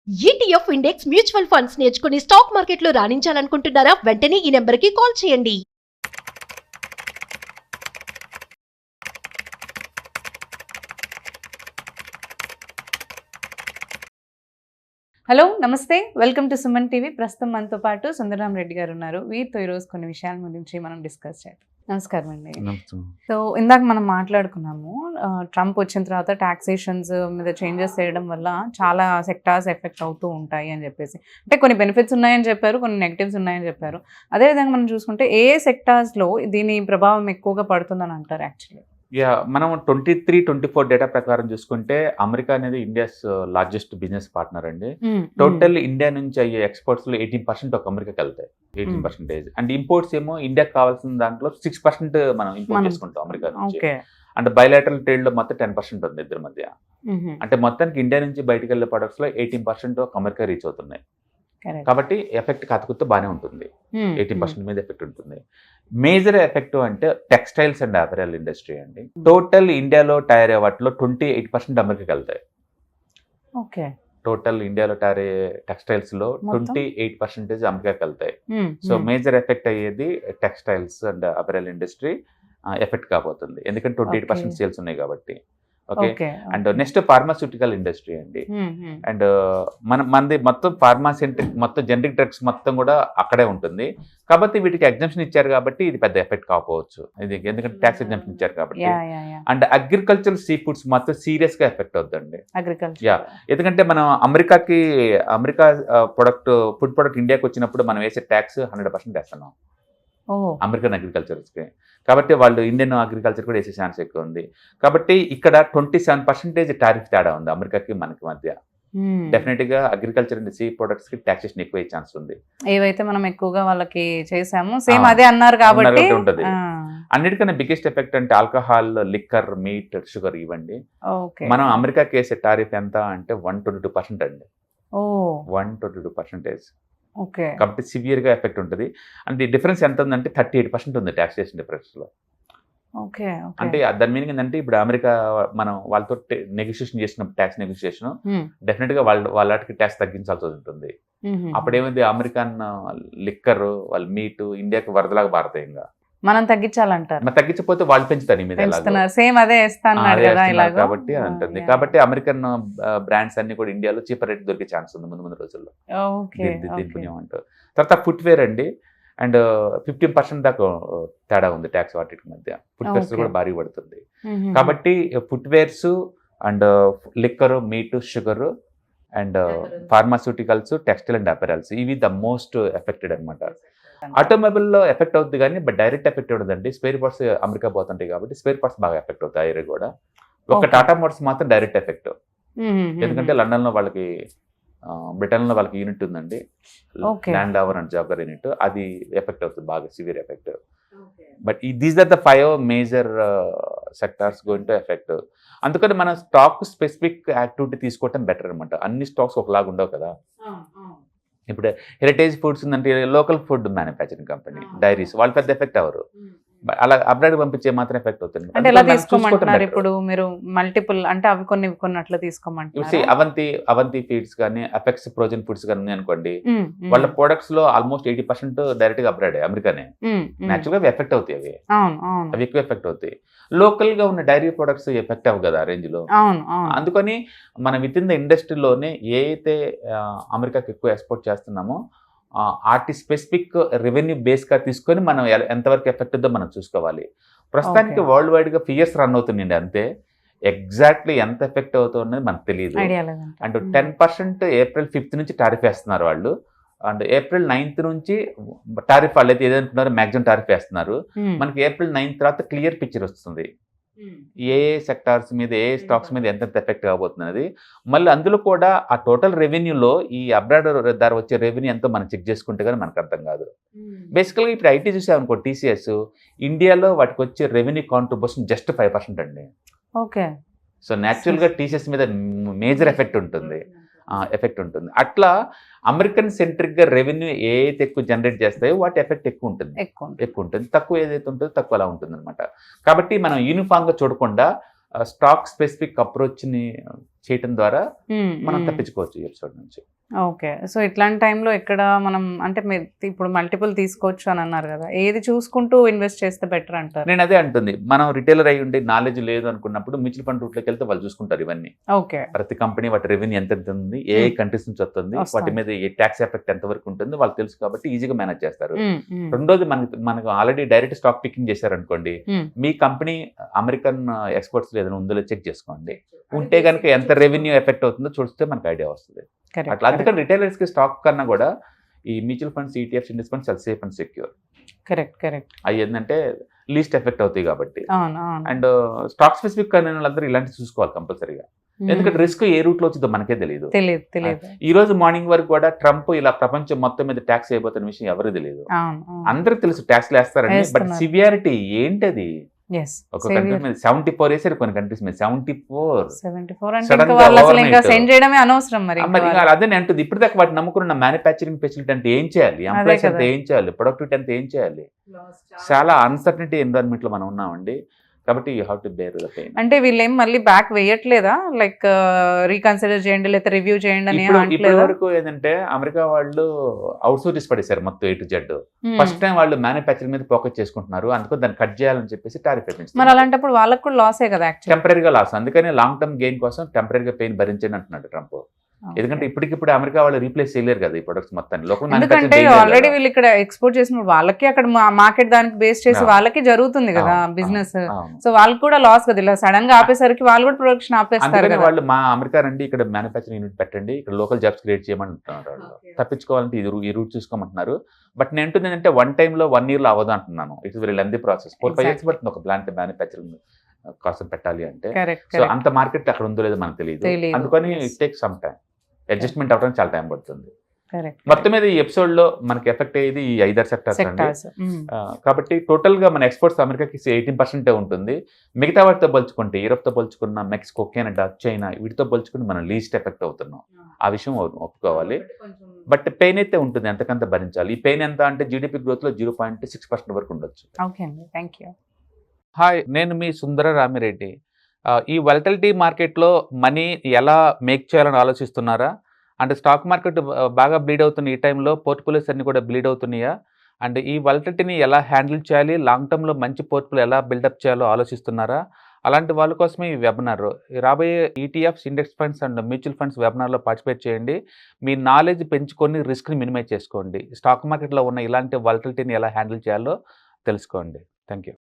ETF index mutual funds నేర్చుకుని stock మార్కెట్లో రాణించాలనుకుంటున్నారా? వెంటనే ఈ నెంబర్కి కాల్ చేయండి. హలో నమస్తే, వెల్కమ్ టు సుమన్ టీవీ. ప్రస్తుతం మనతో పాటు సుందరరామ్ రెడ్డి గారు ఉన్నారు. వీరితో ఈరోజు కొన్ని విషయాల గురించి మనం డిస్కస్ చేద్దాం. నమస్కారం అండి. సో ఇందాక మనం మాట్లాడుకున్నాము, ట్రంప్ వచ్చిన తర్వాత టాక్సేషన్స్ మీద చేంజెస్ చేయడం వల్ల చాలా సెక్టార్స్ ఎఫెక్ట్ అవుతూ ఉంటాయి అని చెప్పేసి, అంటే కొన్ని బెనిఫిట్స్ ఉన్నాయని చెప్పారు, కొన్ని నెగిటివ్స్ ఉన్నాయని చెప్పారు. అదేవిధంగా మనం చూసుకుంటే ఏ సెక్టార్స్లో దీని ప్రభావం ఎక్కువగా పడుతుందని అంటారు యాక్చువల్లీ? మనం 23-24 డేటా ప్రకారం చూసుకుంటే అమెరికా అనేది ఇండియాస్ లార్జెస్ట్ బిజినెస్ పార్ట్నర్ అండి. టోటల్ ఇండియా నుంచి అయ్యే ఎక్స్పోర్ట్స్ లో 18% ఒక అమెరికాకి వెళ్తాయి, 18%. అండ్ ఇంపోర్ట్స్ ఏమో ఇండియాకి కావాల్సిన దాంట్లో 6% మనం ఇంపోర్ట్ చేసుకుంటాం అమెరికా నుంచి. అంటే బయలాటరల్ ట్రేడ్ లో మొత్తం 10% ఉంది ఇద్దరి మధ్య. అంటే మొత్తానికి ఇండియా నుంచి బయటకు వెళ్ళే ప్రొడక్ట్స్ లో 18% ఒక అమెరికా రీచ్ అవుతున్నాయి. కాబట్టి ఎఫెక్ట్ కాతకుతో బాగానే ఉంటుంది, 18% మీద ఎఫెక్ట్ ఉంటుంది. మేజర్ ఎఫెక్ట్ అంటే టెక్స్టైల్స్ అండ్ అపెరల్ ఇండస్ట్రీ అండి. టోటల్ ఇండియాలో తయారయ్యే వాటిలో 28% అమెరికాకి వెళ్తాయి. ఓకే, టోటల్ ఇండియాలో తయారయ్యే టెక్స్టైల్స్ లో 28% అమెరికాకి వెళ్తాయి. సో మేజర్ ఎఫెక్ట్ అయ్యేది textiles and apparel industry effect కాబోతుంది, ఎందుకంటే 28% సేల్స్ ఉన్నాయి కాబట్టి. Okay, and next pharmaceutical industry అండి. అండ్ మనది మొత్తం ఫార్మాసెంట్రిక్, మొత్తం జనరిక్ డ్రగ్స్ మొత్తం కూడా అక్కడే ఉంటుంది. కాబట్టి వీటికి ఎగ్జామ్షన్ ఇచ్చారు కాబట్టి ఇది పెద్ద ఎఫెక్ట్ కాకపోవచ్చు, ఇది ఎందుకంటే ట్యాక్స్ ఎగ్జామ్షన్ ఇచ్చారు కాబట్టి. అండ్ అగ్రికల్చర్ సీ ఫుడ్స్ మాత్రం సీరియస్ గా ఎఫెక్ట్ అవుతుందండి. ఎందుకంటే మనం అమెరికా ఫుడ్ ప్రొడక్ట్ ఇండియాకి వచ్చినప్పుడు మనం వేసే ట్యాక్స్ 100% వేస్తున్నాం అమెరికన్ అగ్రికల్చర్స్కి. కాబట్టి వాళ్ళు ఇండియన్ అగ్రికల్చర్ కూడా వేసే ఛాన్స్ ఎక్కువ ఉంది. కాబట్టి ఇక్కడ 27% టారిఫ్ తేడా ఉంది అమెరికాకి మనకి మధ్య. డెఫినెట్ గా అగ్రికల్చర్ అండ్ సీ ప్రొడక్ట్స్ కి టాక్సేషన్ ఎక్కువ ఛాన్స్ ఉంది. ఏవైతే మనం ఎక్కువగా వాళ్ళకి చేసాము సేమ్ అదే అన్నారు కాబట్టి ఉంటుంది. అన్నిటికన్నా బిగ్గెస్ట్ ఎఫెక్ట్ అంటే ఆల్కహాల్, లిక్కర్, మీట్, షుగర్ ఇవ్వండి. మనం అమెరికాకి వేసే టారిఫ్ ఎంత అంటే 122% అండి. 122%. కాబట్టి సివియర్ గా ఎఫెక్ట్ ఉంటుంది. అంటే డిఫరెన్స్ ఎంత ఉందంటే 38% ఉంది టాక్సేషన్ డిఫరెన్స్ లో. అంటే దాని మీనింగ్ ఏంటంటే ఇప్పుడు అమెరికా మనం వాళ్ళతో నెగోషియేషన్ చేసిన ట్యాక్స్ నెగోషియేషన్ డెఫినెట్ గా వాళ్ళకి ట్యాక్స్ తగ్గించాల్సి ఉంటుంది. అప్పుడేమైంది, అమెరికన్ లిక్కర్, వాళ్ళ మీట్ ఇండియాకి వరదలాగా మారుతాయి. ఇంకా మనం తగ్గించాలంటారు, తగ్గించకపోతే వాళ్ళు పెంచుతారు కాబట్టి అంటుంది. కాబట్టి అమెరికన్ బ్రాండ్స్ అన్ని కూడా ఇండియాలో చీపర్ రేట్ దొరికే ఛాన్స్ ఉంది ముందు రోజుల్లో. దీనికుంటారు. తర్వాత ఫుట్వేర్ అండి, అండ్ 15% దాకా తేడా ఉంది ట్యాక్స్ వాటి మధ్య. ఫుట్వేర్స్ కూడా భారీ పడుతుంది. కాబట్టి footwears and liquor, meat, sugar and pharmaceuticals, textile and apparels ఇవి ద మోస్ట్ ఎఫెక్టెడ్ అనమాట. ఆటోమొబైల్ లో ఎఫెక్ట్ అవుతుంది కానీ బట్ డైరెక్ట్ ఎఫెక్ట్ ఉండదండి. స్పేర్ పార్ట్స్ అమెరికా పోతుంటాయి కాబట్టి స్పేర్ పార్ట్స్ బాగా ఎఫెక్ట్ అవుతాయి. ఐరన్ కూడా ఒక టాటా మోటార్స్ మాత్రం డైరెక్ట్ ఎఫెక్ట్, ఎందుకంటే లండన్ లో వాళ్ళకి, బ్రిటన్ లో వాళ్ళకి యూనిట్ ఉందండి, Land Rover and Jaguar unit, అది ఎఫెక్ట్ అవుతుంది బాగా, severe effect. But these are the 5 major sectors going to effect. అందుకని మనం స్టాక్ స్పెసిఫిక్ యాక్టివిటీ తీసుకోవటం బెటర్ అనమాట. అన్ని స్టాక్స్ ఒకలాగా ఉండవు కదా. ఇప్పుడు హెరిటేజ్ ఫుడ్స్ ఉందంటే local food manufacturing company, diaries, వాళ్ళు పెద్ద ఎఫెక్ట్ అవ్వరు. అలా అబ్రాడ్ పంపించే మాత్రం ఎఫెక్ట్ అవుతుంది. అంటే ఎలా తీసుకోమంటున్నారు ఇప్పుడు మీరు? మల్టిపుల్ అంటే అవి కొన్ని అట్లా తీసుకోమంటున్నారు. అవంతి ఫీడ్స్ కానీ అపెక్స్ ఫ్రోజన్ ఫుడ్స్ కానీ ఉన్నాయి అనుకోండి, వాళ్ళ ప్రొడక్ట్స్ లో ఆల్మోస్ట్ 80% డైరెక్ట్ గా అబ్రాడ్ అమెరికానే. నేచురల్ గా ఎఫెక్ట్ అవుతాయి అవి ఎక్కువ ఎఫెక్ట్ అవుతాయి. లోకల్ గా ఉన్న డైరీ ప్రొడక్ట్స్ ఎఫెక్ట్ అవ్వ కదా రేంజ్ లో. అందుకని మనం విత్ ఇన్ ద ఇండస్ట్రీలోనే ఏ అయితే అమెరికాకి ఎక్కువ ఎక్స్పోర్ట్ చేస్తున్నామో ఆర్టి స్పెసిఫిక్ రెవెన్యూ బేస్గా తీసుకొని మనం ఎంతవరకు ఎఫెక్ట్ ఉందో మనం చూసుకోవాలి. ప్రస్తుతానికి వరల్డ్ వైడ్గా ఫియర్స్ రన్ అవుతుందండి, అంతే. ఎగ్జాక్ట్లీ ఎంత ఎఫెక్ట్ అవుతుందనేది మనకు తెలియదు. అండ్ 10% ఏప్రిల్ 5th నుంచి టారిఫ్ వేస్తున్నారు వాళ్ళు. అండ్ ఏప్రిల్ 9th నుంచి టారిఫ్ వాళ్ళు అయితే ఏదంటున్నారో మ్యాక్సిమం టారిఫ్ వేస్తున్నారు. మనకి ఏప్రిల్ 9th తర్వాత క్లియర్ పిక్చర్ వస్తుంది, ఏ సెక్టార్స్ మీద, ఏ స్టాక్స్ మీద ఎంత ఎఫెక్ట్ కాబోతున్నది. మళ్ళీ అందులో కూడా ఆ టోటల్ రెవెన్యూలో ఈ అబ్రాడ్ ద్వారా వచ్చే రెవెన్యూ ఎంతో మనం చెక్ చేసుకుంటే కానీ మనకు అర్థం కాదు. బేసికల్గా ఇప్పుడు ఐటీ చూసామనుకో, టీసీఎస్ ఇండియాలో వాటికి వచ్చే రెవెన్యూ కాంట్రిబ్యూషన్ జస్ట్ 5% అండి. సో న్యాచురల్గా టీసీఎస్ మీద మేజర్ ఎఫెక్ట్ ఉంటుంది. అట్లా అమెరికన్ సెంట్రిక్గా రెవెన్యూ ఏ అయితే ఎక్కువ జనరేట్ చేస్తాయో వాటి ఎఫెక్ట్ ఎక్కువ ఉంటుంది. తక్కువ ఏదైతే ఉంటుందో తక్కువ అలా ఉంటుంది అనమాట. కాబట్టి మనం యూనిఫామ్గా చూడకుండా స్టాక్ స్పెసిఫిక్ అప్రోచ్ని చేయటం ద్వారా మనం తప్పించుకోవచ్చు ఈ ఎపిసోడ్ నుంచి. ఓకే. సో ఇట్లాంటి టైంలో ఎక్కడ మనం అంటే మీరు ఇప్పుడు మల్టిపుల్ తీసుకోవచ్చు అని అన్నారు కదా, ఏది చూసుకుంటూ ఇన్వెస్ట్ చేస్తే బెటర్ అంటారు? నేను అదే అంటుంది, మనం రిటైలర్ అయి ఉండి నాలెడ్జ్ లేదు అనుకున్నప్పుడు మ్యూచువల్ ఫండ్ రూట్లోకి వెళ్తే వాళ్ళు చూసుకుంటారు ఇవన్నీ. ఓకే. ప్రతి కంపెనీ వాటి రెవెన్యూ ఎంత ఉంది, ఏ కంట్రీస్ నుంచి వస్తుంది, వాటి మీద ఏ ట్యాక్స్ ఎఫెక్ట్ ఎంత వరకు ఉంటుంది వాళ్ళకి తెలుసు కాబట్టి ఈజీగా మేనేజ్ చేస్తారు. రెండోది మనకు ఆల్రెడీ డైరెక్ట్ స్టాక్ పికింగ్ చేశారనుకోండి, మీ కంపెనీ అమెరికన్ ఎక్స్పోర్ట్స్ ఏదైనా ఉందో చెక్ చేసుకోండి. ఉంటే కనుక ఎంత రెవెన్యూ ఎఫెక్ట్ అవుతుందో చూస్తే మనకు ఐడియా వస్తుంది. అట్లా అందుకని రిటైలర్స్ కి స్టాక్ కన్నా కూడా ఈ mutual funds, ETFs, index funds చాలా సేఫ్ అండ్ సెక్యూర్. కరెక్ట్. అవి ఏంటంటే లీస్ట్ ఎఫెక్ట్ అవుతాయి కాబట్టి. అండ్ స్టాక్ స్పెసిఫిక్ అయిన వాళ్ళందరూ ఇలాంటి చూసుకోవాలి కంపల్సరీగా. ఎందుకంటే రిస్క్ ఏ రూట్ లో వచ్చిందో మనకే తెలియదు. ఈ రోజు మార్నింగ్ వరకు కూడా ట్రంప్ ఇలా ప్రపంచం మొత్తం మీద ట్యాక్స్ అయిపోతున్న విషయం ఎవరికి తెలియదు. అందరికి తెలుసు ట్యాక్స్ వేస్తారని, బట్ సివియారిటీ ఏంటది? ఒక కంట్రీ మీద 74 వేసారు, కొన్ని కంట్రీస్ మీద 74. అదే అంటుంది. ఇప్పుడు దాకా వాటి నమ్ముకున్న మ్యానుఫ్యాక్చరింగ్ ఫెసిలిటీ అంటే ఏం చేయాలి, ఎంప్లాయీస్ అంటే ఏం చేయాలి, ప్రొడక్టివిటీ అంటే ఏం చేయాలి? చాలా అన్సర్టనిటీ ఎన్విరాన్మెంట్ లో మనం ఉన్నామండి. కాబట్టి you have to bear the pain. అంటే వీళ్ళు ఏం మళ్ళీ బ్యాక్ వేయట్లేదా, లైక్ రీకన్సిడర్ చేయండి లేదా రివ్యూ చేయండి అని? ఇప్పటి వరకు ఏంటంటే అమెరికా వాళ్ళు అవుట్ సోర్స్ పడేశారు మొత్తం A to Z. First time వాళ్ళు మ్యానుఫ్యాక్చరింగ్ మీద ఫోకస్ చేసుకుంటున్నారు, అందుకని దాన్ని కట్ చేయాలని చెప్పేసి టారిఫ్ పెంచుతున్నారు. మరి అలాంటప్పుడు వాళ్ళకు కూడా లాసే కదా, టెంపరీగా లాస్. అందుకని లాంగ్ టర్మ్ గెయిన్ కోసం టెంపరీగా పెయిన్ భరించండి అంటున్నాడు ట్రంప్. ఎందుకంటే ఇప్పటికిప్పుడు అమెరికా వాళ్ళు రీప్లేస్ చేయలేరు కదా ఈ ప్రొడక్ట్స్ మొత్తాన్ని. ఎందుకంటే ఆల్రెడీ వీళ్ళు ఇక్కడ ఎక్స్పోర్ట్ చేసినప్పుడు వాళ్ళకి అక్కడ మార్కెట్ దానికి బేస్ చేసి వాళ్ళకి జరుగుతుంది కదా బిజినెస్. సో వాళ్ళకి కూడా లాస్ కదా, ఇలా సడన్ గా ఆపేసరికి వాళ్ళు కూడా ప్రొడక్షన్ ఆపేస్తారు. వాళ్ళు మా అమెరికా రండి, ఇక్కడ మ్యానుఫ్యాక్చరింగ్ యూనిట్ పెట్టండి, ఇక్కడ లోకల్ జాబ్స్ క్రియేట్ చేయమంటున్నారు. వాళ్ళు తప్పించుకోవాలంటే ఈ రూట్ చూసుకోమంటున్నారు. బట్ నేను అంటుంది ఏంటంటే 1 year లో అవ్వదు అంటున్నాను. It's very lengthy process. 4-5 years పడుతుంది ఒక ప్లాంట్ మ్యానుఫ్యాక్చరింగ్ కోసం పెట్టాలి అంటే. సో అంత మార్కెట్ అక్కడ ఉందో లేదో మనకు తెలియదు. అందుకని it take some time. Adjustment అవ్వడానికి చాలా టైం పడుతుంది. మొత్తం మీద ఈ ఎపిసోడ్ లో మనకి ఎఫెక్ట్ అయ్యేది ఈ 5 సెక్టార్స్ అండి. కాబట్టి టోటల్ గా మన ఎక్స్పోర్ట్స్ అమెరికాకి 18% ఉంటుంది. మిగతా వాటితో పోల్చుకుంటే యూరోప్ తో పోల్చుకున్న మెక్సికో, కెనడా, చైనా వీటితో పోల్చుకుని మనం లీస్ట్ ఎఫెక్ట్ అవుతున్నాం. ఆ విషయం ఒప్పుకోవాలి. బట్ పెయిన్ అయితే ఉంటుంది, ఎంతకంత భరించాలి. ఈ పెయిన్ ఎంత అంటే జీడిపి గ్రోత్ లో 0.6% వరకు ఉండొచ్చు. హాయ్, నేను మీ సుందర రామిరెడ్డి. ఈ వాలటిలిటీ మార్కెట్లో మనీ ఎలా మేక్ చేయాలని ఆలోచిస్తున్నారా? అంటే స్టాక్ మార్కెట్ బాగా బ్లీడ్ అవుతున్న ఈ టైంలో పోర్ట్ఫోలియోస్ అన్ని కూడా బ్లీడ్ అవుతున్నాయా? అంటే ఈ వాలటిలిటీని ఎలా హ్యాండిల్ చేయాలి, లాంగ్ టర్మ్లో మంచి పోర్ట్ఫోలియో ఎలా బిల్డప్ చేయాలో ఆలోచిస్తున్నారా? అలాంటి వాళ్ళ కోసమే ఈ వెబినార్. రాబోయే ETFs, index funds and mutual funds వెబినార్లో పార్టిసిపేట్ చేయండి. మీ నాలెడ్జ్ పెంచుకొని రిస్క్ని మినిమైజ్ చేసుకోండి. స్టాక్ మార్కెట్లో ఉన్న ఇలాంటి వాలటిలిటీని ఎలా హ్యాండిల్ చేయాలో తెలుసుకోండి. Thank you.